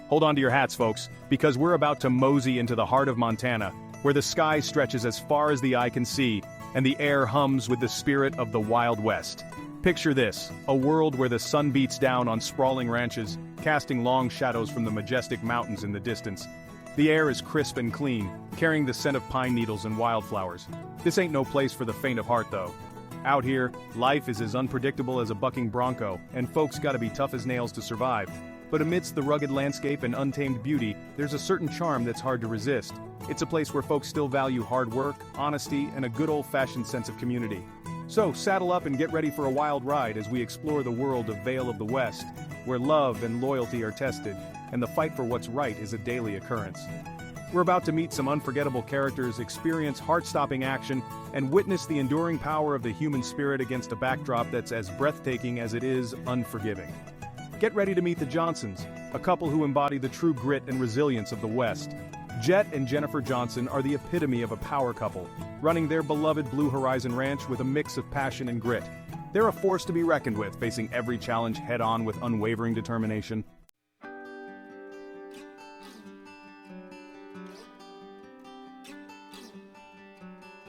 Hold on to your hats, folks, because we're about to mosey into the heart of Montana, where the sky stretches as far as the eye can see, and the air hums with the spirit of the Wild West. Picture this, a world where the sun beats down on sprawling ranches, casting long shadows from the majestic mountains in the distance. The air is crisp and clean, carrying the scent of pine needles and wildflowers. This ain't no place for the faint of heart, though. Out here, life is as unpredictable as a bucking bronco, and folks gotta be tough as nails to survive. But amidst the rugged landscape and untamed beauty, there's a certain charm that's hard to resist. It's a place where folks still value hard work, honesty, and a good old-fashioned sense of community. So, saddle up and get ready for a wild ride as we explore the world of Vale of the West, where love and loyalty are tested, and the fight for what's right is a daily occurrence. We're about to meet some unforgettable characters, experience heart-stopping action, and witness the enduring power of the human spirit against a backdrop that's as breathtaking as it is unforgiving. Get ready to meet the Johnsons, a couple who embody the true grit and resilience of the West. Jett and Jennifer Johnson are the epitome of a power couple, running their beloved Blue Horizon Ranch with a mix of passion and grit. They're a force to be reckoned with, facing every challenge head-on with unwavering determination.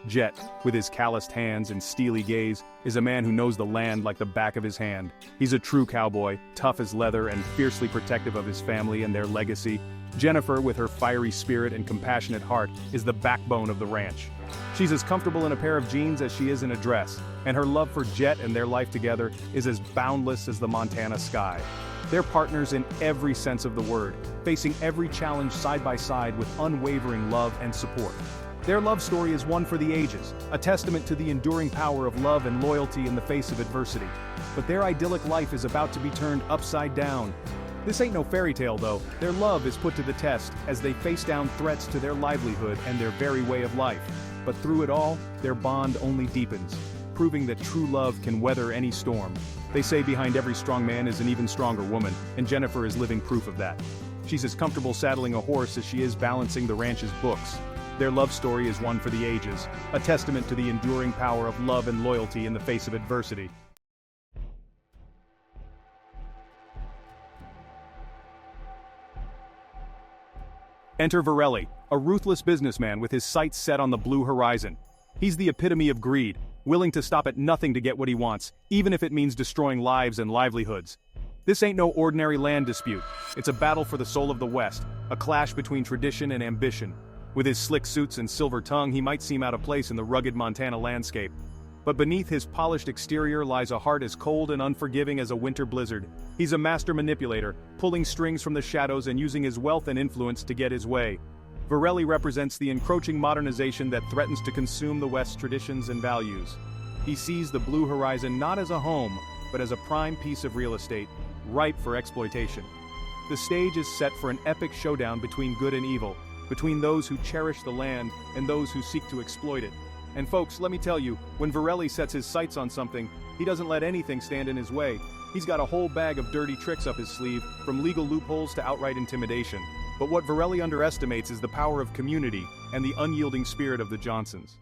Jett, with his calloused hands and steely gaze, is a man who knows the land like the back of his hand. He's a true cowboy, tough as leather and fiercely protective of his family and their legacy. Jennifer, with her fiery spirit and compassionate heart, is the backbone of the ranch. She's as comfortable in a pair of jeans as she is in a dress, and her love for Jett and their life together is as boundless as the Montana sky. They're partners in every sense of the word, facing every challenge side by side with unwavering love and support. Their love story is one for the ages, a testament to the enduring power of love and loyalty in the face of adversity. But their idyllic life is about to be turned upside down. This ain't no fairy tale though. Their love is put to the test as they face down threats to their livelihood and their very way of life. But through it all, their bond only deepens, proving that true love can weather any storm. They say behind every strong man is an even stronger woman, and Jennifer is living proof of that. She's as comfortable saddling a horse as she is balancing the ranch's books. Their love story is one for the ages, a testament to the enduring power of love and loyalty in the face of adversity. Enter Verelli, a ruthless businessman with his sights set on the blue horizon. He's the epitome of greed, willing to stop at nothing to get what he wants, even if it means destroying lives and livelihoods. This ain't no ordinary land dispute. It's a battle for the soul of the West, a clash between tradition and ambition. With his slick suits and silver tongue, he might seem out of place in the rugged Montana landscape. But beneath his polished exterior lies a heart as cold and unforgiving as a winter blizzard. He's a master manipulator, pulling strings from the shadows and using his wealth and influence to get his way. Verelli represents the encroaching modernization that threatens to consume the West's traditions and values. He sees the blue horizon not as a home, but as a prime piece of real estate, ripe for exploitation. The stage is set for an epic showdown between good and evil, between those who cherish the land and those who seek to exploit it. And folks, let me tell you, when Verelli sets his sights on something, he doesn't let anything stand in his way. He's got a whole bag of dirty tricks up his sleeve, from legal loopholes to outright intimidation. But what Verelli underestimates is the power of community and the unyielding spirit of the Johnsons.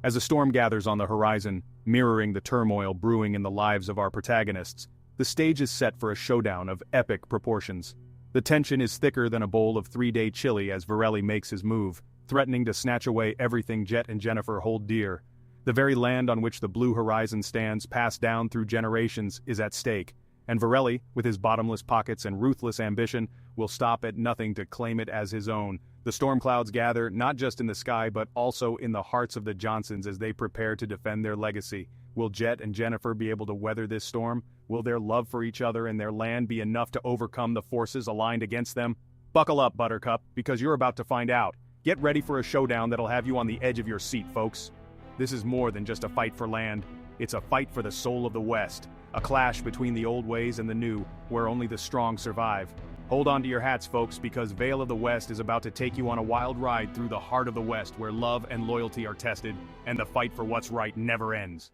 As a storm gathers on the horizon, mirroring the turmoil brewing in the lives of our protagonists, the stage is set for a showdown of epic proportions. The tension is thicker than a bowl of 3-day chili as Verelli makes his move, threatening to snatch away everything Jett and Jennifer hold dear. The very land on which the blue horizon stands, passed down through generations, is at stake, and Verelli, with his bottomless pockets and ruthless ambition, will stop at nothing to claim it as his own. The storm clouds gather, not just in the sky but also in the hearts of the Johnsons as they prepare to defend their legacy. Will Jett and Jennifer be able to weather this storm? Will their love for each other and their land be enough to overcome the forces aligned against them? Buckle up, Buttercup, because you're about to find out. Get ready for a showdown that'll have you on the edge of your seat, folks. This is more than just a fight for land. It's a fight for the soul of the West. A clash between the old ways and the new, where only the strong survive. Hold on to your hats, folks, because Vale of the West is about to take you on a wild ride through the heart of the West, where love and loyalty are tested, and the fight for what's right never ends.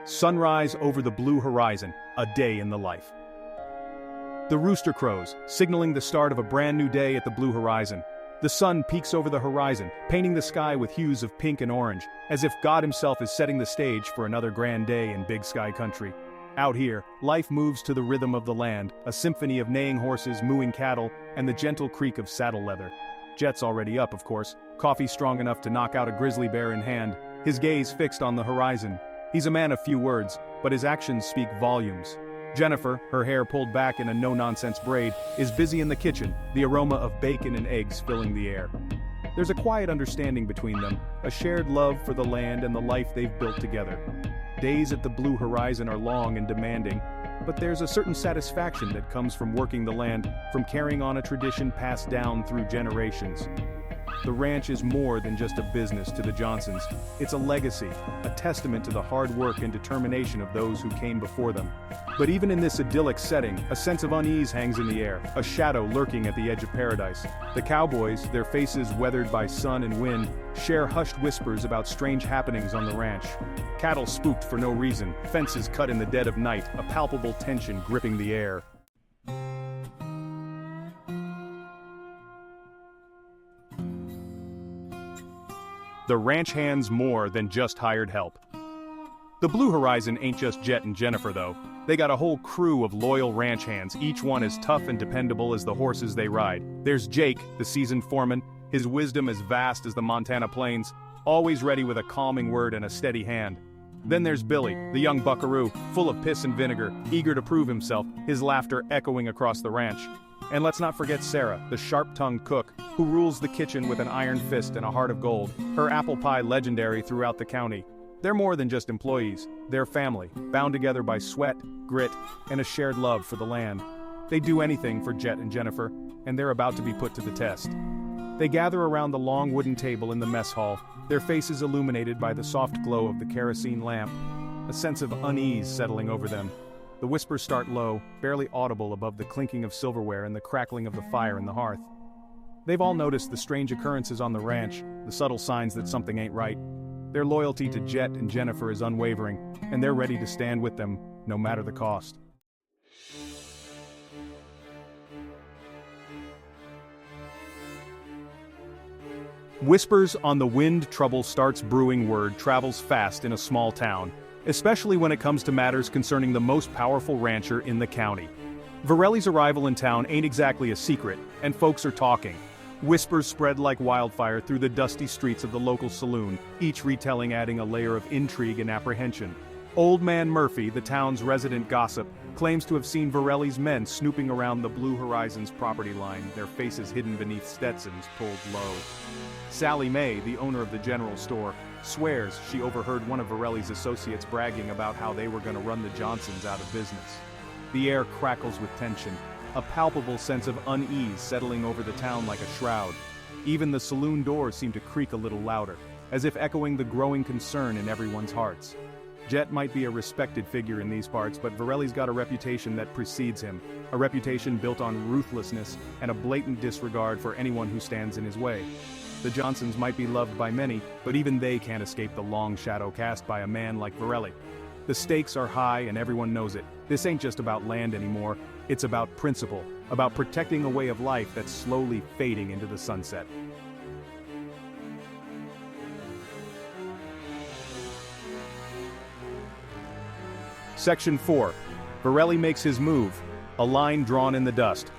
Sunrise over the blue horizon, a day in the life. The rooster crows, signaling the start of a brand new day at the blue horizon. The sun peeks over the horizon, painting the sky with hues of pink and orange, as if God himself is setting the stage for another grand day in Big Sky Country. Out here, life moves to the rhythm of the land, a symphony of neighing horses, mooing cattle, and the gentle creak of saddle leather. Jett's already up, of course, coffee strong enough to knock out a grizzly bear in hand, his gaze fixed on the horizon. He's a man of few words, but his actions speak volumes. Jennifer, her hair pulled back in a no-nonsense braid, is busy in the kitchen, the aroma of bacon and eggs filling the air. There's a quiet understanding between them, a shared love for the land and the life they've built together. Days at the blue horizon are long and demanding, but there's a certain satisfaction that comes from working the land, from carrying on a tradition passed down through generations. The ranch is more than just a business to the Johnsons. It's a legacy, a testament to the hard work and determination of those who came before them. But even in this idyllic setting, a sense of unease hangs in the air, a shadow lurking at the edge of paradise. The cowboys, their faces weathered by sun and wind, share hushed whispers about strange happenings on the ranch. Cattle spooked for no reason, fences cut in the dead of night, a palpable tension gripping the air. The ranch hands more than just hired help. The Blue Horizon ain't just Jett and Jennifer though. They got a whole crew of loyal ranch hands, each one as tough and dependable as the horses they ride. There's Jake, the seasoned foreman, his wisdom as vast as the Montana plains, always ready with a calming word and a steady hand. Then there's Billy, the young buckaroo, full of piss and vinegar, eager to prove himself, his laughter echoing across the ranch. And let's not forget Sarah, the sharp-tongued cook, who rules the kitchen with an iron fist and a heart of gold, her apple pie legendary throughout the county. They're more than just employees, they're family, bound together by sweat, grit, and a shared love for the land. They do anything for Jett and Jennifer, and they're about to be put to the test. They gather around the long wooden table in the mess hall, their faces illuminated by the soft glow of the kerosene lamp, a sense of unease settling over them. The whispers start low, barely audible above the clinking of silverware and the crackling of the fire in the hearth. They've all noticed the strange occurrences on the ranch, the subtle signs that something ain't right. Their loyalty to Jett and Jennifer is unwavering, and they're ready to stand with them, no matter the cost. Whispers on the wind trouble starts brewing word travels fast in a small town, especially when it comes to matters concerning the most powerful rancher in the county. Verelli's arrival in town ain't exactly a secret, and folks are talking. Whispers spread like wildfire through the dusty streets of the local saloon, each retelling adding a layer of intrigue and apprehension. Old Man Murphy, the town's resident gossip, claims to have seen Verelli's men snooping around the Blue Horizon's property line, their faces hidden beneath Stetsons pulled low. Sally Mae, the owner of the general store, swears she overheard one of Verelli's associates bragging about how they were going to run the Johnsons out of business. The air crackles with tension, a palpable sense of unease settling over the town like a shroud. Even the saloon doors seem to creak a little louder, as if echoing the growing concern in everyone's hearts. Jett might be a respected figure in these parts, but Verelli's got a reputation that precedes him, a reputation built on ruthlessness and a blatant disregard for anyone who stands in his way. The Johnsons might be loved by many, but even they can't escape the long shadow cast by a man like Verelli. The stakes are high and everyone knows it. This ain't just about land anymore, it's about principle, about protecting a way of life that's slowly fading into the sunset. Section 4. Barelli makes his move, a line drawn in the dust.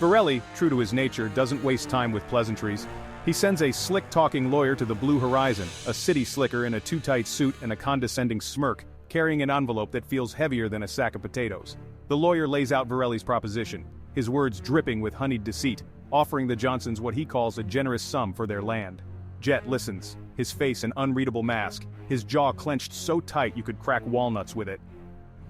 Barelli, true to his nature, doesn't waste time with pleasantries. He sends a slick-talking lawyer to the Blue Horizon, a city slicker in a too-tight suit and a condescending smirk, carrying an envelope that feels heavier than a sack of potatoes. The lawyer lays out Verelli's proposition, his words dripping with honeyed deceit, offering the Johnsons what he calls a generous sum for their land. Jett listens, his face an unreadable mask, his jaw clenched so tight you could crack walnuts with it.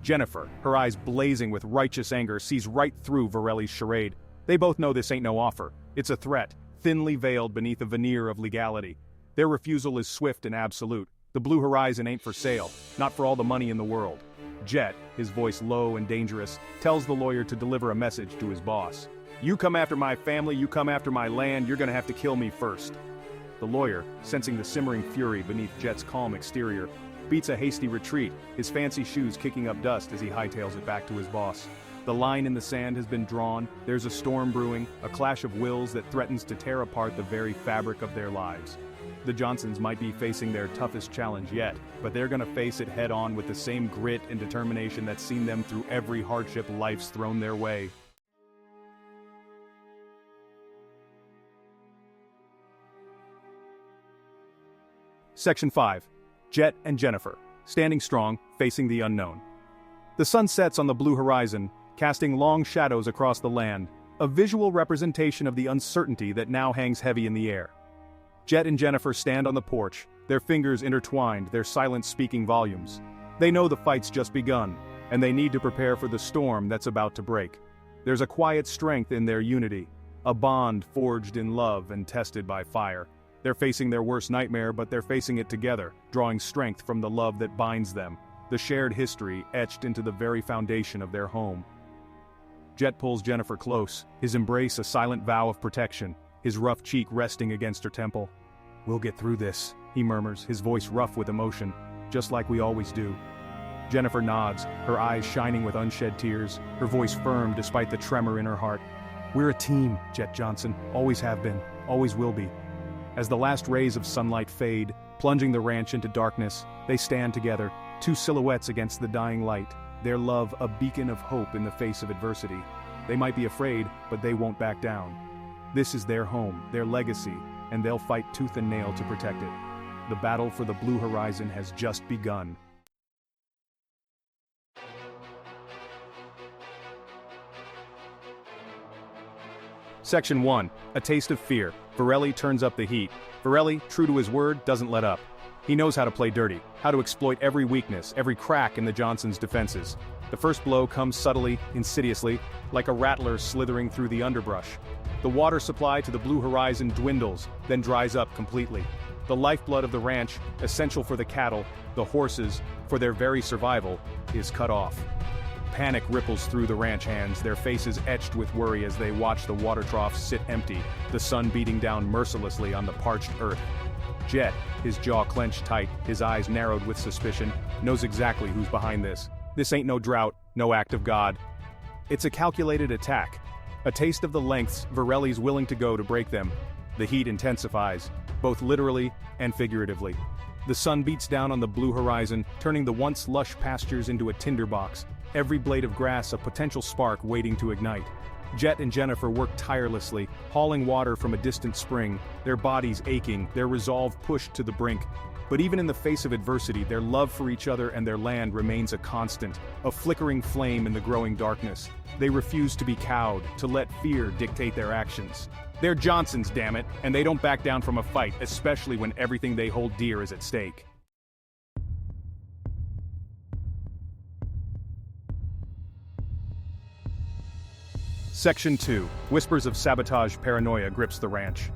Jennifer, her eyes blazing with righteous anger, sees right through Verelli's charade. They both know this ain't no offer. It's a threat, thinly veiled beneath a veneer of legality. Their refusal is swift and absolute. The Blue Horizon ain't for sale, not for all the money in the world. Jett, his voice low and dangerous, tells the lawyer to deliver a message to his boss. You come after my family, you come after my land, you're gonna have to kill me first. The lawyer, sensing the simmering fury beneath Jett's calm exterior, beats a hasty retreat, his fancy shoes kicking up dust as he hightails it back to his boss. The line in the sand has been drawn, there's a storm brewing, a clash of wills that threatens to tear apart the very fabric of their lives. The Johnsons might be facing their toughest challenge yet, but they're gonna face it head-on with the same grit and determination that's seen them through every hardship life's thrown their way. Section 5. Jett and Jennifer, standing strong, facing the unknown. The sun sets on the blue horizon, casting long shadows across the land, a visual representation of the uncertainty that now hangs heavy in the air. Jett and Jennifer stand on the porch, their fingers intertwined, their silence speaking volumes. They know the fight's just begun, and they need to prepare for the storm that's about to break. There's a quiet strength in their unity, a bond forged in love and tested by fire. They're facing their worst nightmare, but they're facing it together, drawing strength from the love that binds them, the shared history etched into the very foundation of their home. Jett pulls Jennifer close, his embrace a silent vow of protection, his rough cheek resting against her temple. "We'll get through this," he murmurs, his voice rough with emotion, "just like we always do." Jennifer nods, her eyes shining with unshed tears, her voice firm despite the tremor in her heart. "We're a team, Jett Johnson, always have been, always will be." As the last rays of sunlight fade, plunging the ranch into darkness, they stand together, two silhouettes against the dying light, their love a beacon of hope in the face of adversity. They might be afraid, but they won't back down. This is their home, their legacy, and they'll fight tooth and nail to protect it. The battle for the blue horizon has just begun. Section 1. A Taste of Fear. Verelli turns up the heat. Verelli, true to his word, doesn't let up. He knows how to play dirty, how to exploit every weakness, every crack in the Johnsons' defenses. The first blow comes subtly, insidiously, like a rattler slithering through the underbrush. The water supply to the blue horizon dwindles, then dries up completely. The lifeblood of the ranch, essential for the cattle, the horses, for their very survival, is cut off. Panic ripples through the ranch hands, their faces etched with worry as they watch the water troughs sit empty, the sun beating down mercilessly on the parched earth. Jett, his jaw clenched tight, his eyes narrowed with suspicion, knows exactly who's behind this. This ain't no drought, no act of God. It's a calculated attack. A taste of the lengths Verelli's willing to go to break them. The heat intensifies, both literally and figuratively. The sun beats down on the blue horizon, turning the once lush pastures into a tinderbox, every blade of grass a potential spark waiting to ignite. Jett and Jennifer work tirelessly, hauling water from a distant spring, their bodies aching, their resolve pushed to the brink. But even in the face of adversity, their love for each other and their land remains a constant, a flickering flame in the growing darkness. They refuse to be cowed, to let fear dictate their actions. They're Johnsons, damn it, and they don't back down from a fight, especially when everything they hold dear is at stake. Section 2. Whispers of sabotage paranoia grips the ranch.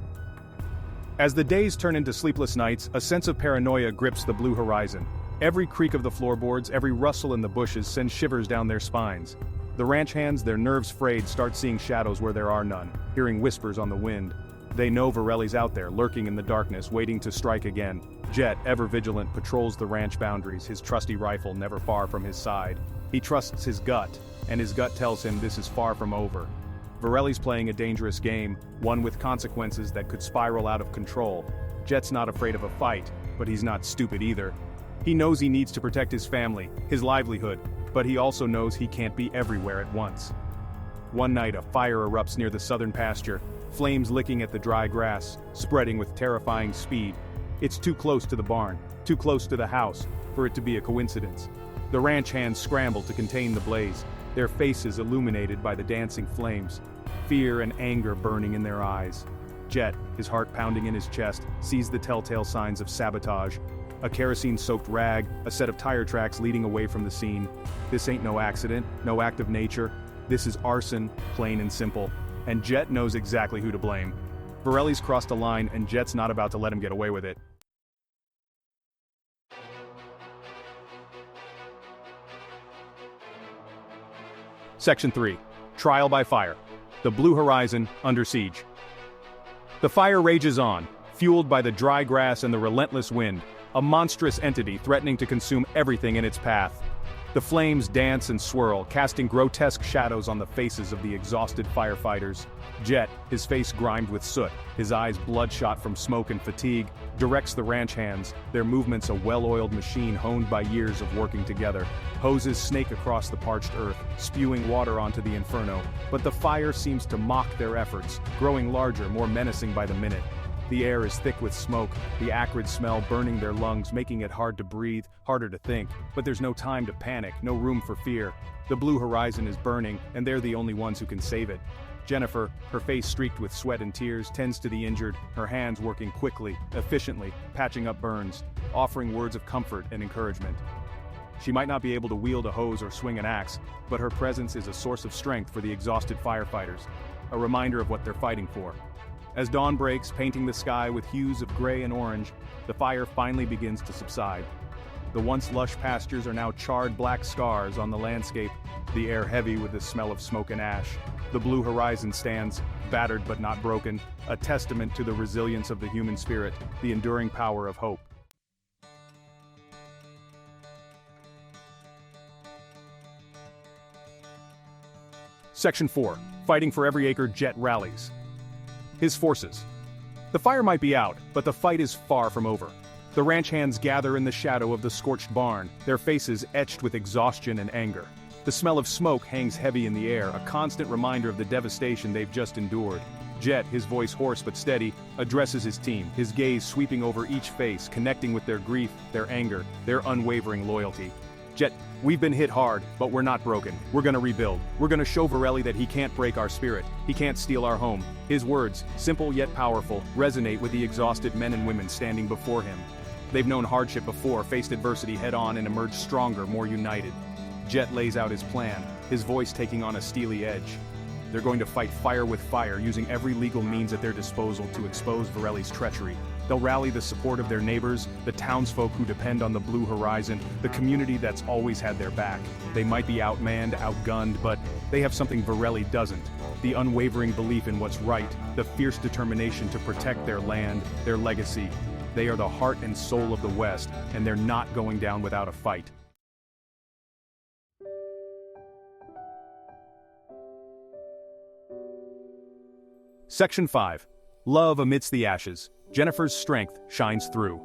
As the days turn into sleepless nights, a sense of paranoia grips the blue horizon. Every creak of the floorboards, every rustle in the bushes sends shivers down their spines. The ranch hands, their nerves frayed, start seeing shadows where there are none, hearing whispers on the wind. They know Verelli's out there, lurking in the darkness, waiting to strike again. Jett, ever vigilant, patrols the ranch boundaries, his trusty rifle never far from his side. He trusts his gut, and his gut tells him this is far from over. Verelli's playing a dangerous game, one with consequences that could spiral out of control. Jett's not afraid of a fight, but he's not stupid either. He knows he needs to protect his family, his livelihood, but he also knows he can't be everywhere at once. One night, a fire erupts near the southern pasture, flames licking at the dry grass, spreading with terrifying speed. It's too close to the barn, too close to the house, for it to be a coincidence. The ranch hands scramble to contain the blaze, their faces illuminated by the dancing flames, fear and anger burning in their eyes. Jett, his heart pounding in his chest, sees the telltale signs of sabotage. A kerosene-soaked rag, a set of tire tracks leading away from the scene. This ain't no accident, no act of nature. This is arson, plain and simple. And Jett knows exactly who to blame. Verelli's crossed a line, and Jett's not about to let him get away with it. Section 3. Trial by Fire. The Blue Horizon under siege. The fire rages on, fueled by the dry grass and the relentless wind. a monstrous entity threatening to consume everything in its path. The flames dance and swirl, casting grotesque shadows on the faces of the exhausted firefighters. Jett, his face grimed with soot, his eyes bloodshot from smoke and fatigue, directs the ranch hands, their movements a well-oiled machine honed by years of working together. Hoses snake across the parched earth, spewing water onto the inferno, but the fire seems to mock their efforts, growing larger, more menacing by the minute. The air is thick with smoke, the acrid smell burning their lungs, making it hard to breathe, harder to think, but there's no time to panic, no room for fear. The blue horizon is burning, and they're the only ones who can save it. Jennifer, her face streaked with sweat and tears, tends to the injured, her hands working quickly, efficiently, patching up burns, offering words of comfort and encouragement. She might not be able to wield a hose or swing an axe, but her presence is a source of strength for the exhausted firefighters, a reminder of what they're fighting for. As dawn breaks, painting the sky with hues of gray and orange, the fire finally begins to subside. The once lush pastures are now charred black scars on the landscape, the air heavy with the smell of smoke and ash. The blue horizon stands, battered but not broken, a testament to the resilience of the human spirit, the enduring power of hope. Section 4. Fighting for every acre, Jett rallies. His forces. The fire might be out, but the fight is far from over. The ranch hands gather in the shadow of the scorched barn, their faces etched with exhaustion and anger. The smell of smoke hangs heavy in the air, a constant reminder of the devastation they've just endured. Jett, his voice hoarse but steady, addresses his team, his gaze sweeping over each face, connecting with their grief, their anger, their unwavering loyalty. Jett, we've been hit hard, but we're not broken. We're gonna rebuild. We're gonna show Verelli that he can't break our spirit. He can't steal our home. His words, simple yet powerful, resonate with the exhausted men and women standing before him. They've known hardship before, faced adversity head-on, and emerged stronger, more united. Jett lays out his plan, his voice taking on a steely edge. They're going to fight fire with fire, using every legal means at their disposal to expose Verelli's treachery. They'll rally the support of their neighbors, the townsfolk who depend on the blue horizon, the community that's always had their back. They might be outmanned, outgunned, but they have something Verelli doesn't. The unwavering belief in what's right, the fierce determination to protect their land, their legacy. They are the heart and soul of the West, and they're not going down without a fight. Section 5. Love amidst the ashes. Jennifer's strength shines through.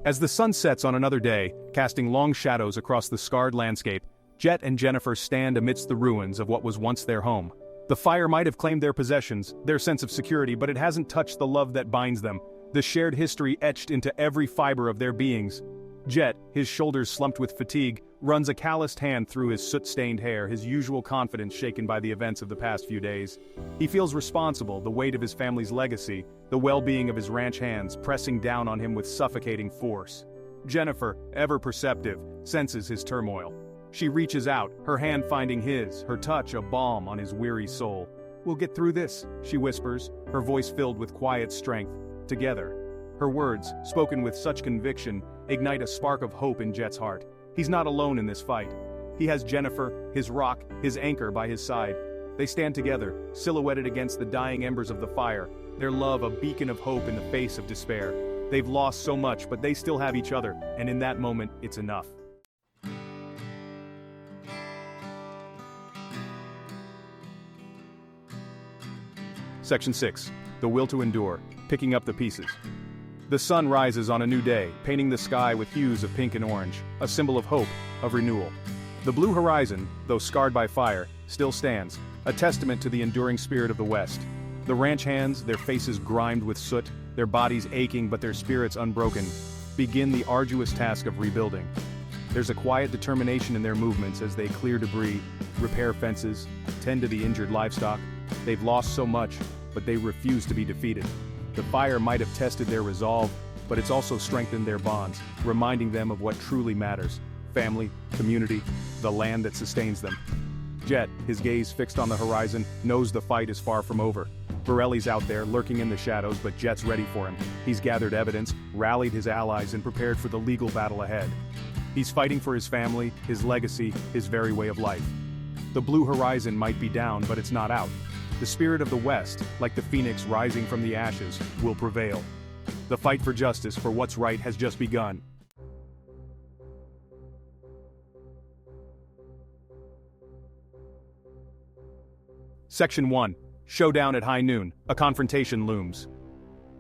As the sun sets on another day, casting long shadows across the scarred landscape, Jett and Jennifer stand amidst the ruins of what was once their home. The fire might have claimed their possessions, their sense of security, but it hasn't touched the love that binds them, the shared history etched into every fiber of their beings. Jett, his shoulders slumped with fatigue, runs a calloused hand through his soot-stained hair, his usual confidence shaken by the events of the past few days. He feels responsible, the weight of his family's legacy, the well-being of his ranch hands pressing down on him with suffocating force. Jennifer, ever perceptive, senses his turmoil. She reaches out, her hand finding his, her touch a balm on his weary soul. "We'll get through this," she whispers, her voice filled with quiet strength. Together. Her words, spoken with such conviction, ignite a spark of hope in Jett's heart. He's not alone in this fight. He has Jennifer, his rock, his anchor by his side. They stand together, silhouetted against the dying embers of the fire, their love a beacon of hope in the face of despair. They've lost so much, but they still have each other, and in that moment, it's enough. Section 6. The will to endure, picking up the pieces. The sun rises on a new day, painting the sky with hues of pink and orange, a symbol of hope, of renewal. The blue horizon, though scarred by fire, still stands, a testament to the enduring spirit of the West. The ranch hands, their faces grimed with soot, their bodies aching but their spirits unbroken, begin the arduous task of rebuilding. There's a quiet determination in their movements as they clear debris, repair fences, tend to the injured livestock. They've lost so much, but they refuse to be defeated. The fire might have tested their resolve, but it's also strengthened their bonds, reminding them of what truly matters: family, community, the land that sustains them. Jett, his gaze fixed on the horizon, knows the fight is far from over. Verelli's out there, lurking in the shadows, but Jett's ready for him. He's gathered evidence, rallied his allies, and prepared for the legal battle ahead. He's fighting for his family, his legacy, his very way of life. The blue horizon might be down, but it's not out. The spirit of the West, like the phoenix rising from the ashes, will prevail. The fight for justice for what's right has just begun. Section 1. Showdown at high noon. A confrontation looms.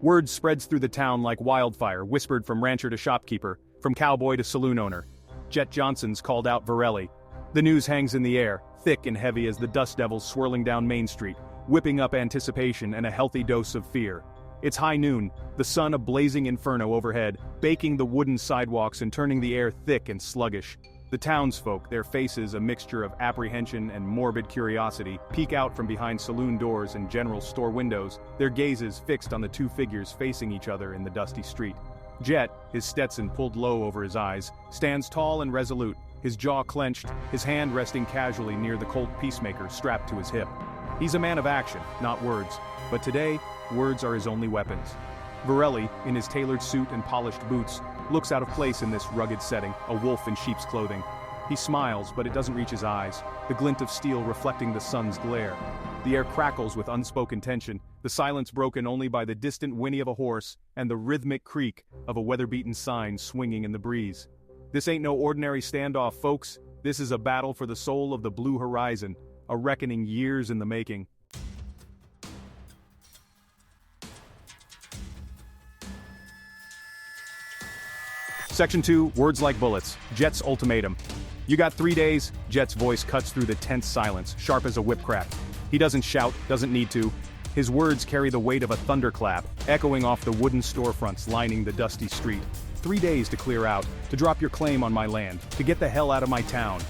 Word spreads through the town like wildfire, whispered from rancher to shopkeeper, from cowboy to saloon owner. Jett Johnson's called out Verelli. The news hangs in the air, thick and heavy as the dust devils swirling down Main Street, whipping up anticipation and a healthy dose of fear. It's high noon, the sun a blazing inferno overhead, baking the wooden sidewalks and turning the air thick and sluggish. The townsfolk, their faces a mixture of apprehension and morbid curiosity, peek out from behind saloon doors and general store windows, their gazes fixed on the two figures facing each other in the dusty street. Jett, his Stetson pulled low over his eyes, stands tall and resolute, his jaw clenched, his hand resting casually near the Colt Peacemaker strapped to his hip. He's a man of action, not words, but today, words are his only weapons. Barelli, in his tailored suit and polished boots, looks out of place in this rugged setting, a wolf in sheep's clothing. He smiles, but it doesn't reach his eyes, the glint of steel reflecting the sun's glare. The air crackles with unspoken tension, the silence broken only by the distant whinny of a horse and the rhythmic creak of a weather-beaten sign swinging in the breeze. This ain't no ordinary standoff, folks. This is a battle for the soul of the blue horizon, a reckoning years in the making. Section 2, words like bullets. Jett's ultimatum. You got 3 days. Jett's voice cuts through the tense silence, sharp as a whip crack. He doesn't shout, doesn't need to. His words carry the weight of a thunderclap, echoing off the wooden storefronts lining the dusty street. 3 days to clear out, to drop your claim on my land, to get the hell out of my town.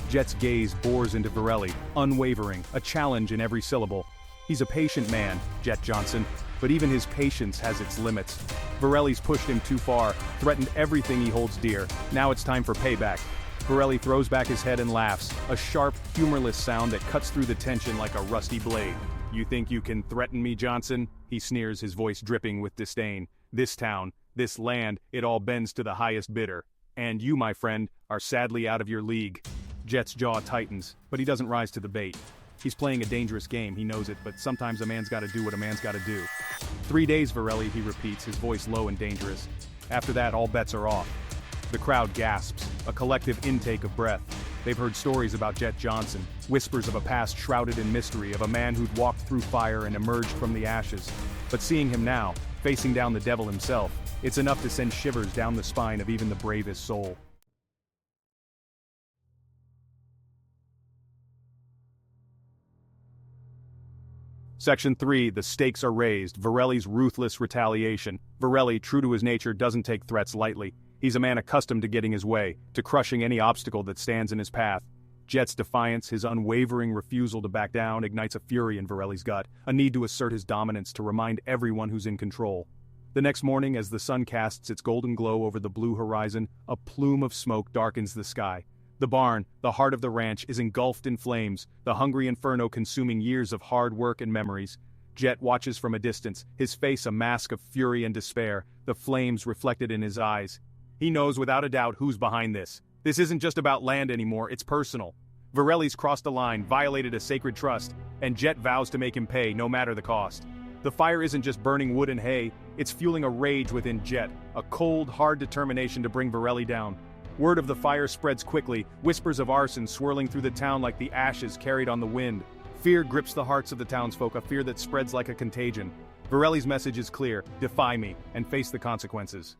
Jett's gaze bores into Verelli, unwavering, a challenge in every syllable. He's a patient man, Jett Johnson, but even his patience has its limits. Verelli's pushed him too far, threatened everything he holds dear. Now it's time for payback. Verelli throws back his head and laughs, a sharp, humorless sound that cuts through the tension like a rusty blade. You think you can threaten me, Johnson? He sneers, his voice dripping with disdain. This town, this land, it all bends to the highest bidder. And you, my friend, are sadly out of your league. Jett's jaw tightens, but he doesn't rise to the bait. He's playing a dangerous game, he knows it, but sometimes a man's gotta do what a man's gotta do. 3 days, Verelli, he repeats, his voice low and dangerous. After that, all bets are off. The crowd gasps, a collective intake of breath. They've heard stories about Jett Johnson, whispers of a past shrouded in mystery, of a man who'd walked through fire and emerged from the ashes. But seeing him now, facing down the devil himself, it's enough to send shivers down the spine of even the bravest soul. Section 3, the stakes are raised, Verelli's ruthless retaliation. Verelli, true to his nature, doesn't take threats lightly. He's a man accustomed to getting his way, to crushing any obstacle that stands in his path. Jett's defiance, his unwavering refusal to back down, ignites a fury in Verelli's gut, a need to assert his dominance, to remind everyone who's in control. The next morning, as the sun casts its golden glow over the blue horizon, a plume of smoke darkens the sky. The barn, the heart of the ranch, is engulfed in flames, the hungry inferno consuming years of hard work and memories. Jett watches from a distance, his face a mask of fury and despair, the flames reflected in his eyes. He knows without a doubt who's behind this. This isn't just about land anymore, it's personal. Verelli's crossed a line, violated a sacred trust, and Jett vows to make him pay, no matter the cost. The fire isn't just burning wood and hay, it's fueling a rage within Jett, a cold, hard determination to bring Verelli down. Word of the fire spreads quickly, whispers of arson swirling through the town like the ashes carried on the wind. Fear grips the hearts of the townsfolk, a fear that spreads like a contagion. Verelli's message is clear: defy me, and face the consequences.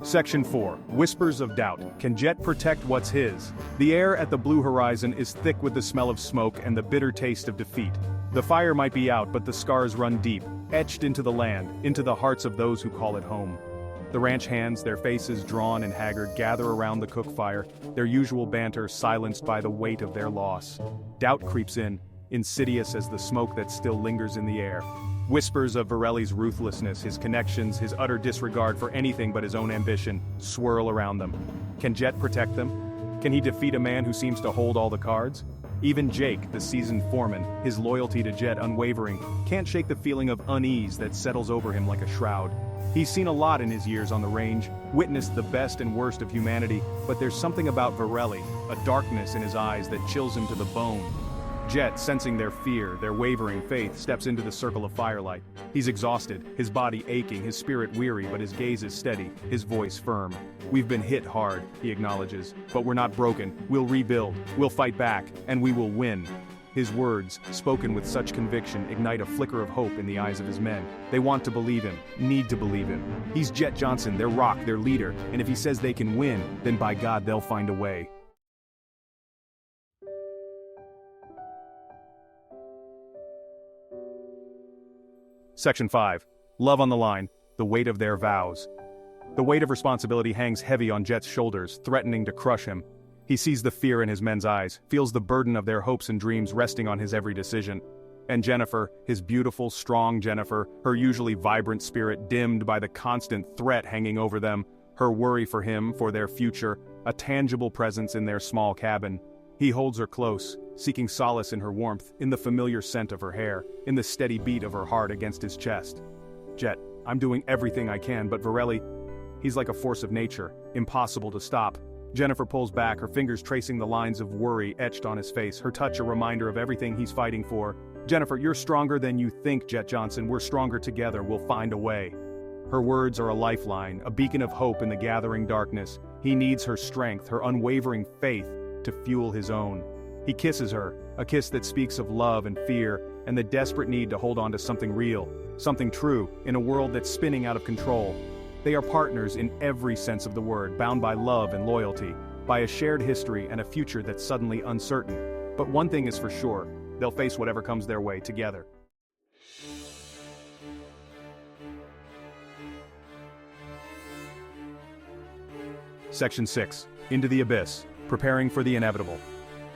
Section 4, Whispers of Doubt. Can Jett protect what's his? The air at the blue horizon is thick with the smell of smoke and the bitter taste of defeat. The fire might be out, but the scars run deep, etched into the land, into the hearts of those who call it home. The ranch hands, their faces drawn and haggard, gather around the cook fire, their usual banter silenced by the weight of their loss. Doubt creeps in, insidious as the smoke that still lingers in the air. Whispers of Verelli's ruthlessness, his connections, his utter disregard for anything but his own ambition, swirl around them. Can Jett protect them? Can he defeat a man who seems to hold all the cards? Even Jake, the seasoned foreman, his loyalty to Jett unwavering, can't shake the feeling of unease that settles over him like a shroud. He's seen a lot in his years on the range, witnessed the best and worst of humanity, but there's something about Verelli, a darkness in his eyes that chills him to the bone. Jett, sensing their fear, their wavering faith, steps into the circle of firelight. He's exhausted, his body aching, his spirit weary, but his gaze is steady, his voice firm. "We've been hit hard," he acknowledges, "but we're not broken. We'll rebuild, we'll fight back, and we will win." His words, spoken with such conviction, ignite a flicker of hope in the eyes of his men. They want to believe him, need to believe him. He's Jett Johnson, their rock, their leader, and if he says they can win, then by God they'll find a way. Section 5. Love on the line, the weight of their vows. The weight of responsibility hangs heavy on Jett's shoulders, threatening to crush him. He sees the fear in his men's eyes, feels the burden of their hopes and dreams resting on his every decision. And Jennifer, his beautiful, strong Jennifer, her usually vibrant spirit dimmed by the constant threat hanging over them, her worry for him, for their future, a tangible presence in their small cabin. He holds her close, seeking solace in her warmth, in the familiar scent of her hair, in the steady beat of her heart against his chest. "Jett, I'm doing everything I can, but Verelli, he's like a force of nature, impossible to stop." Jennifer pulls back, her fingers tracing the lines of worry etched on his face, her touch a reminder of everything he's fighting for. "Jennifer, you're stronger than you think, Jett Johnson. We're stronger together. We'll find a way." Her words are a lifeline, a beacon of hope in the gathering darkness. He needs her strength, her unwavering faith, to fuel his own. He kisses her, a kiss that speaks of love and fear, and the desperate need to hold on to something real, something true, in a world that's spinning out of control. They are partners in every sense of the word, bound by love and loyalty, by a shared history and a future that's suddenly uncertain. But one thing is for sure, they'll face whatever comes their way together. Section 6. Into the abyss, preparing for the inevitable.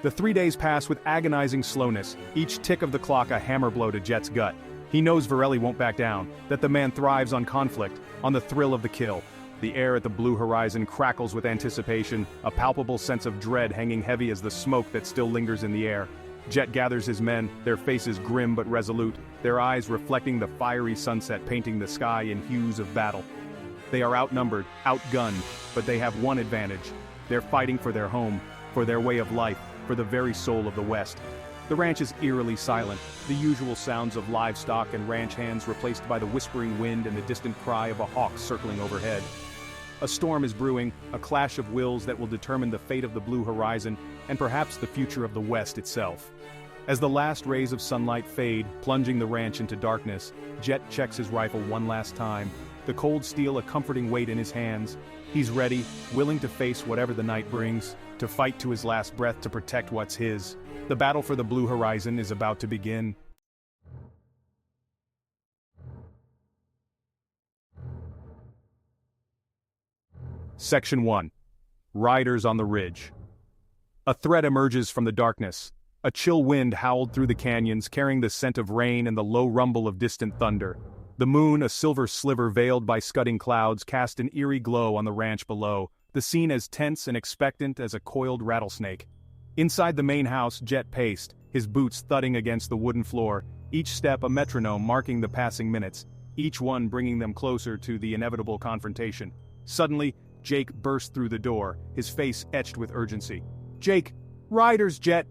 The 3 days pass with agonizing slowness, each tick of the clock a hammer blow to Jett's gut. He knows Verelli won't back down, that the man thrives on conflict, on the thrill of the kill. The air at the blue horizon crackles with anticipation, a palpable sense of dread hanging heavy as the smoke that still lingers in the air. Jett gathers his men, their faces grim but resolute, their eyes reflecting the fiery sunset painting the sky in hues of battle. They are outnumbered, outgunned, but they have one advantage. They're fighting for their home, for their way of life, for the very soul of the West. The ranch is eerily silent, the usual sounds of livestock and ranch hands replaced by the whispering wind and the distant cry of a hawk circling overhead. A storm is brewing, a clash of wills that will determine the fate of the blue horizon, and perhaps the future of the West itself. As the last rays of sunlight fade, plunging the ranch into darkness, Jett checks his rifle one last time, the cold steel a comforting weight in his hands. He's ready, willing to face whatever the night brings, to fight to his last breath to protect what's his. The battle for the blue horizon is about to begin. Section 1. Riders on the Ridge. A threat emerges from the darkness. A chill wind howled through the canyons, carrying the scent of rain and the low rumble of distant thunder. The moon, a silver sliver veiled by scudding clouds, cast an eerie glow on the ranch below, the scene as tense and expectant as a coiled rattlesnake. Inside the main house, Jett paced, his boots thudding against the wooden floor, each step a metronome marking the passing minutes, each one bringing them closer to the inevitable confrontation. Suddenly, Jake burst through the door, his face etched with urgency. "Jake! Riders, Jett!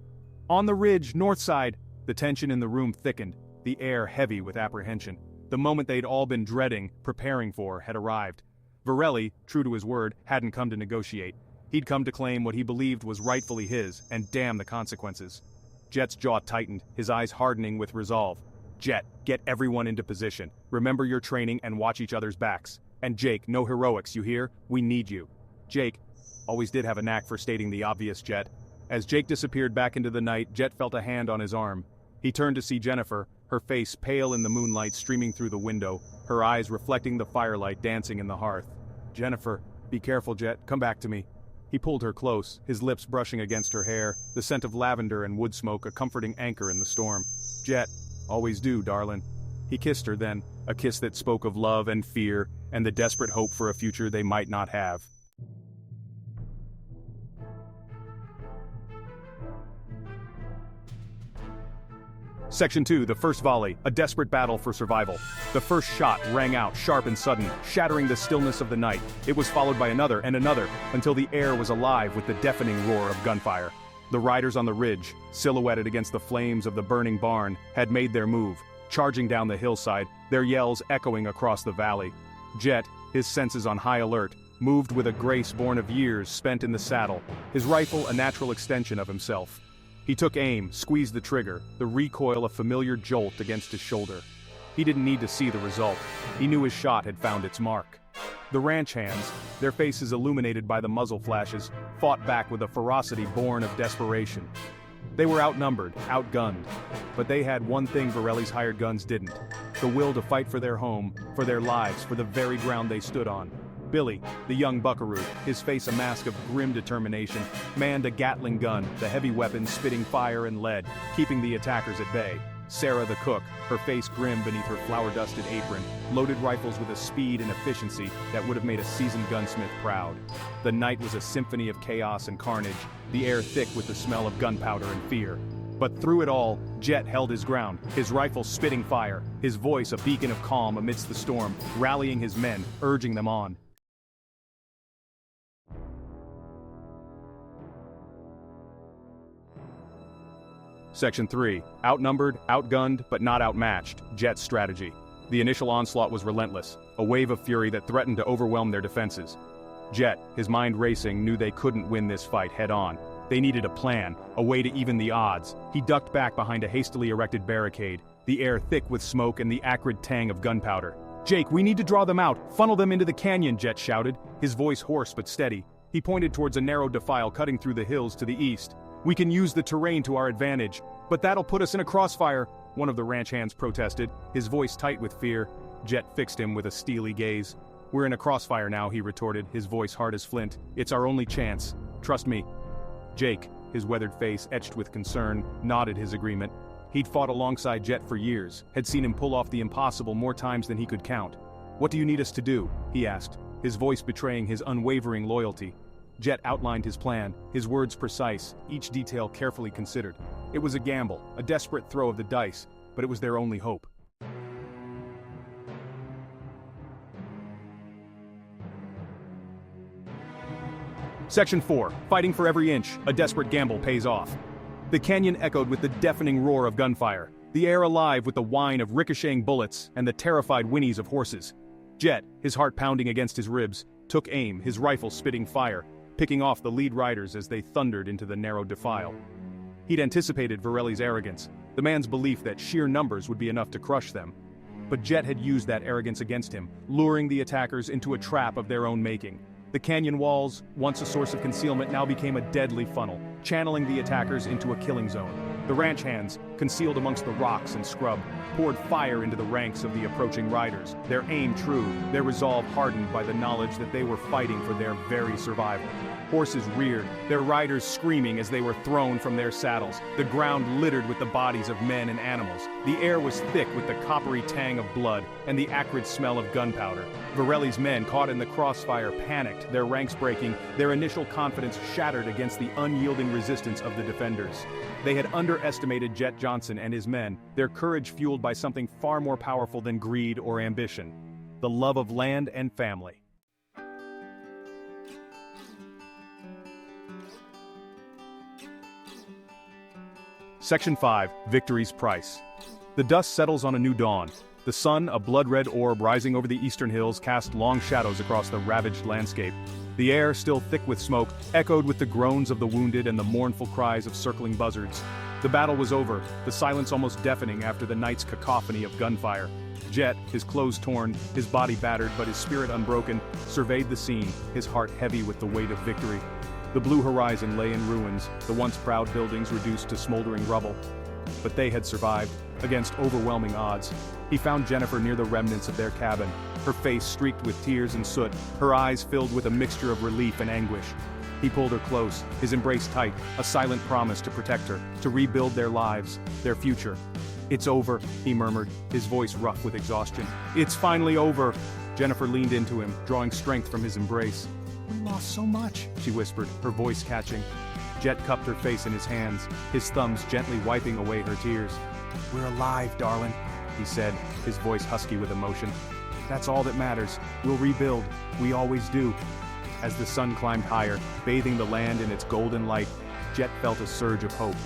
On the ridge, north side!" The tension in the room thickened, the air heavy with apprehension. The moment they'd all been dreading, preparing for, had arrived. Verelli, true to his word, hadn't come to negotiate. He'd come to claim what he believed was rightfully his, and damn the consequences. Jett's jaw tightened, his eyes hardening with resolve. "Jett, get everyone into position. Remember your training and watch each other's backs. And Jake, no heroics, you hear? We need you." Jake always did have a knack for stating the obvious, Jett. As Jake disappeared back into the night, Jett felt a hand on his arm. He turned to see Jennifer, her face pale in the moonlight streaming through the window, her eyes reflecting the firelight dancing in the hearth. "Jennifer, be careful, Jett, come back to me." He pulled her close, his lips brushing against her hair, the scent of lavender and wood smoke a comforting anchor in the storm. "Jett, always do, darlin'." He kissed her then, a kiss that spoke of love and fear, and the desperate hope for a future they might not have. Section 2, the First Volley, a desperate battle for survival. The first shot rang out, sharp and sudden, shattering the stillness of the night. It was followed by another and another, until the air was alive with the deafening roar of gunfire. The riders on the ridge, silhouetted against the flames of the burning barn, had made their move, charging down the hillside, their yells echoing across the valley. Jett, his senses on high alert, moved with a grace born of years spent in the saddle, his rifle a natural extension of himself. He took aim, squeezed the trigger, the recoil a familiar jolt against his shoulder. He didn't need to see the result. He knew his shot had found its mark. The ranch hands, their faces illuminated by the muzzle flashes, fought back with a ferocity born of desperation. They were outnumbered, outgunned, but they had one thing Verelli's hired guns didn't: the will to fight for their home, for their lives, for the very ground they stood on. Billy, the young buckaroo, his face a mask of grim determination, manned a Gatling gun, the heavy weapon spitting fire and lead, keeping the attackers at bay. Sarah the cook, her face grim beneath her flour-dusted apron, loaded rifles with a speed and efficiency that would have made a seasoned gunsmith proud. The night was a symphony of chaos and carnage, the air thick with the smell of gunpowder and fear. But through it all, Jett held his ground, his rifle spitting fire, his voice a beacon of calm amidst the storm, rallying his men, urging them on. Section 3. Outnumbered, outgunned, but not outmatched. Jett's strategy. The initial onslaught was relentless, a wave of fury that threatened to overwhelm their defenses. Jett, his mind racing, knew they couldn't win this fight head-on. They needed a plan, a way to even the odds. He ducked back behind a hastily erected barricade, the air thick with smoke and the acrid tang of gunpowder. "Jake, we need to draw them out, funnel them into the canyon," Jett shouted, his voice hoarse but steady. He pointed towards a narrow defile cutting through the hills to the east. "We can use the terrain to our advantage, but that'll put us in a crossfire," one of the ranch hands protested, his voice tight with fear. Jett fixed him with a steely gaze. "We're in a crossfire now," he retorted, his voice hard as flint. "It's our only chance. Trust me." Jake, his weathered face etched with concern, nodded his agreement. He'd fought alongside Jett for years, had seen him pull off the impossible more times than he could count. "What do you need us to do?" he asked, his voice betraying his unwavering loyalty. Jett outlined his plan, his words precise, each detail carefully considered. It was a gamble, a desperate throw of the dice, but it was their only hope. Section 4. Fighting for every inch, a desperate gamble pays off. The canyon echoed with the deafening roar of gunfire, the air alive with the whine of ricocheting bullets and the terrified whinnies of horses. Jett, his heart pounding against his ribs, took aim, his rifle spitting fire, picking off the lead riders as they thundered into the narrow defile. He'd anticipated Verelli's arrogance, the man's belief that sheer numbers would be enough to crush them. But Jett had used that arrogance against him, luring the attackers into a trap of their own making. The canyon walls, once a source of concealment, now became a deadly funnel, channeling the attackers into a killing zone. The ranch hands, concealed amongst the rocks and scrub, poured fire into the ranks of the approaching riders, their aim true, their resolve hardened by the knowledge that they were fighting for their very survival. Horses reared, their riders screaming as they were thrown from their saddles, the ground littered with the bodies of men and animals. The air was thick with the coppery tang of blood and the acrid smell of gunpowder. Verelli's men, caught in the crossfire, panicked, their ranks breaking, their initial confidence shattered against the unyielding resistance of the defenders. They had underestimated Jett Johnson and his men, their courage fueled by something far more powerful than greed or ambition: the love of land and family. Section 5. Victory's Price. The dust settles on a new dawn. The sun, a blood-red orb rising over the eastern hills, cast long shadows across the ravaged landscape. The air, still thick with smoke, echoed with the groans of the wounded and the mournful cries of circling buzzards. The battle was over, the silence almost deafening after the night's cacophony of gunfire. Jett, his clothes torn, his body battered but his spirit unbroken, surveyed the scene, his heart heavy with the weight of victory. The blue horizon lay in ruins, the once proud buildings reduced to smoldering rubble. But they had survived, against overwhelming odds. He found Jennifer near the remnants of their cabin, her face streaked with tears and soot, her eyes filled with a mixture of relief and anguish. He pulled her close, his embrace tight, a silent promise to protect her, to rebuild their lives, their future. "It's over," he murmured, his voice rough with exhaustion. "It's finally over." Jennifer leaned into him, drawing strength from his embrace. "We lost so much," she whispered, her voice catching. Jett cupped her face in his hands, his thumbs gently wiping away her tears. "We're alive, darling," he said, his voice husky with emotion. "That's all that matters. We'll rebuild. We always do." As the sun climbed higher, bathing the land in its golden light, Jett felt a surge of hope.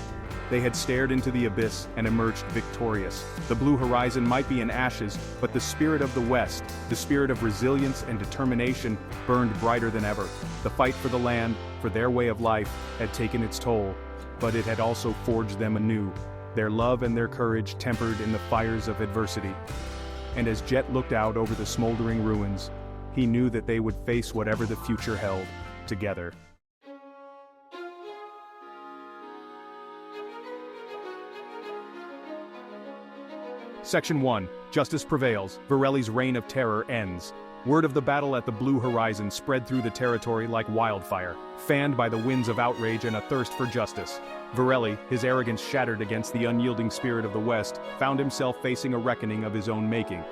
They had stared into the abyss and emerged victorious. The blue horizon might be in ashes, but the spirit of the West, the spirit of resilience and determination, burned brighter than ever. The fight for the land, for their way of life, had taken its toll, but it had also forged them anew, their love and their courage tempered in the fires of adversity. And as Jett looked out over the smoldering ruins, he knew that they would face whatever the future held, together. Section 1. Justice prevails. Verelli's reign of terror ends. Word of the battle at the blue horizon spread through the territory like wildfire, fanned by the winds of outrage and a thirst for justice. Verelli, his arrogance shattered against the unyielding spirit of the West, found himself facing a reckoning of his own making.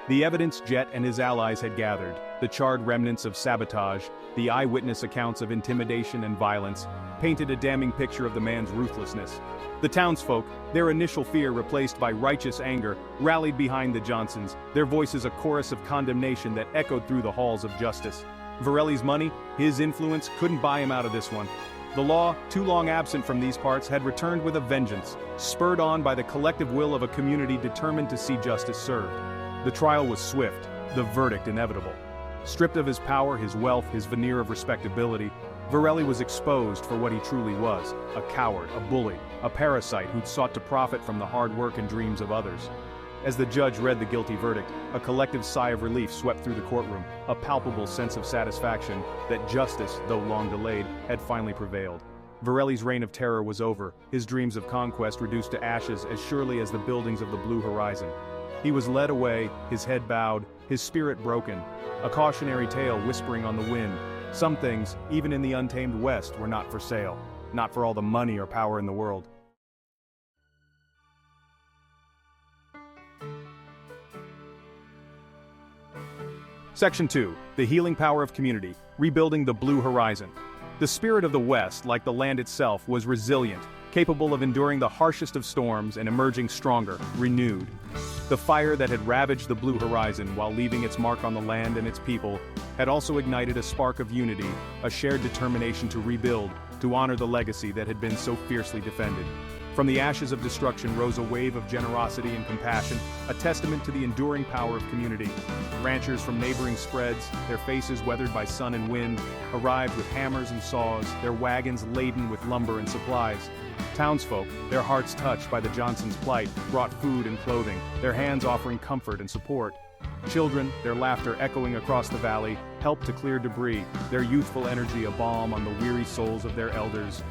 The evidence Jett and his allies had gathered, the charred remnants of sabotage, the eyewitness accounts of intimidation and violence, painted a damning picture of the man's ruthlessness. The townsfolk, their initial fear replaced by righteous anger, rallied behind the Johnsons, their voices a chorus of condemnation that echoed through the halls of justice. Verelli's money, his influence, couldn't buy him out of this one. The law, too long absent from these parts, had returned with a vengeance, spurred on by the collective will of a community determined to see justice served. The trial was swift, the verdict inevitable. Stripped of his power, his wealth, his veneer of respectability, Verelli was exposed for what he truly was, a coward, a bully, a parasite who'd sought to profit from the hard work and dreams of others. As the judge read the guilty verdict, a collective sigh of relief swept through the courtroom, a palpable sense of satisfaction that justice, though long delayed, had finally prevailed. Verelli's reign of terror was over, his dreams of conquest reduced to ashes as surely as the buildings of the blue horizon. He was led away, his head bowed, his spirit broken, a cautionary tale whispering on the wind. Some things, even in the untamed West, were not for sale, not for all the money or power in the world. Section 2. The healing power of community, rebuilding the blue horizon. The spirit of the West, like the land itself, was resilient, capable of enduring the harshest of storms and emerging stronger, renewed. The fire that had ravaged the blue horizon while leaving its mark on the land and its people had also ignited a spark of unity, a shared determination to rebuild, to honor the legacy that had been so fiercely defended. From the ashes of destruction rose a wave of generosity and compassion, a testament to the enduring power of community. Ranchers from neighboring spreads, their faces weathered by sun and wind, arrived with hammers and saws, their wagons laden with lumber and supplies. Townsfolk, their hearts touched by the Johnsons' plight, brought food and clothing, their hands offering comfort and support. Children, their laughter echoing across the valley, helped to clear debris, their youthful energy a balm on the weary souls of their elders.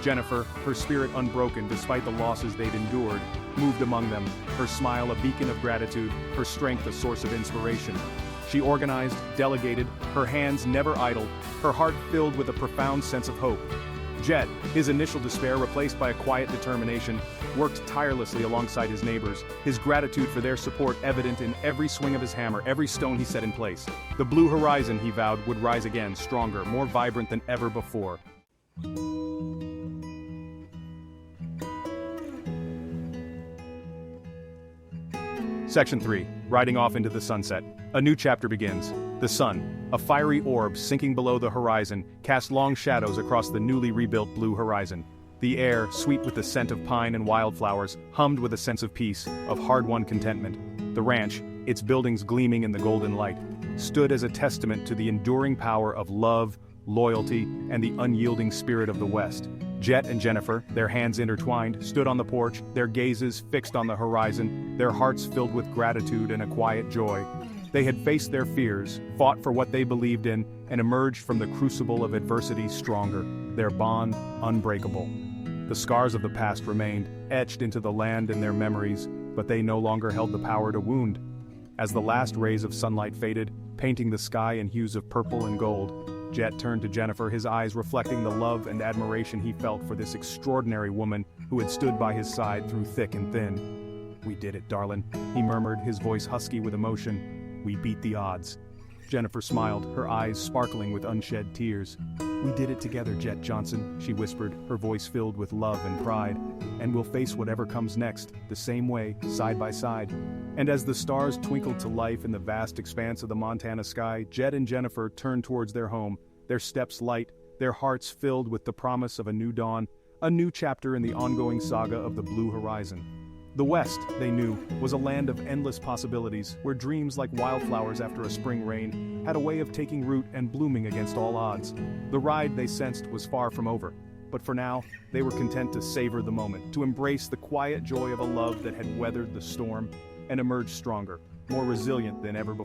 Jennifer, her spirit unbroken despite the losses they'd endured, moved among them, her smile a beacon of gratitude, her strength a source of inspiration. She organized, delegated, her hands never idle, her heart filled with a profound sense of hope. Jett, his initial despair replaced by a quiet determination, worked tirelessly alongside his neighbors, his gratitude for their support evident in every swing of his hammer, every stone he set in place. The blue horizon, he vowed, would rise again, stronger, more vibrant than ever before. Section 3. Riding off into the sunset. A new chapter begins. The sun, a fiery orb sinking below the horizon, cast long shadows across the newly rebuilt blue horizon. The air, sweet with the scent of pine and wildflowers, hummed with a sense of peace, of hard-won contentment. The ranch, its buildings gleaming in the golden light, stood as a testament to the enduring power of love, loyalty, and the unyielding spirit of the West. Jett and Jennifer, their hands intertwined, stood on the porch, their gazes fixed on the horizon, their hearts filled with gratitude and a quiet joy. They had faced their fears, fought for what they believed in, and emerged from the crucible of adversity stronger, their bond unbreakable. The scars of the past remained, etched into the land and their memories, but they no longer held the power to wound. As the last rays of sunlight faded, painting the sky in hues of purple and gold, Jett turned to Jennifer, his eyes reflecting the love and admiration he felt for this extraordinary woman who had stood by his side through thick and thin. "We did it, darling," he murmured, his voice husky with emotion. "We beat the odds." Jennifer smiled, her eyes sparkling with unshed tears. "We did it together, Jett Johnson," she whispered, her voice filled with love and pride. "And we'll face whatever comes next, the same way, side by side." And as the stars twinkled to life in the vast expanse of the Montana sky, Jett and Jennifer turned towards their home, their steps light, their hearts filled with the promise of a new dawn, A new chapter in the ongoing saga of the Blue Horizon. The West, they knew, was a land of endless possibilities, where dreams like wildflowers after a spring rain had a way of taking root and blooming against all odds. The ride, they sensed, was far from over. But for now, they were content to savor the moment, to embrace the quiet joy of a love that had weathered the storm and emerged stronger, more resilient than ever before.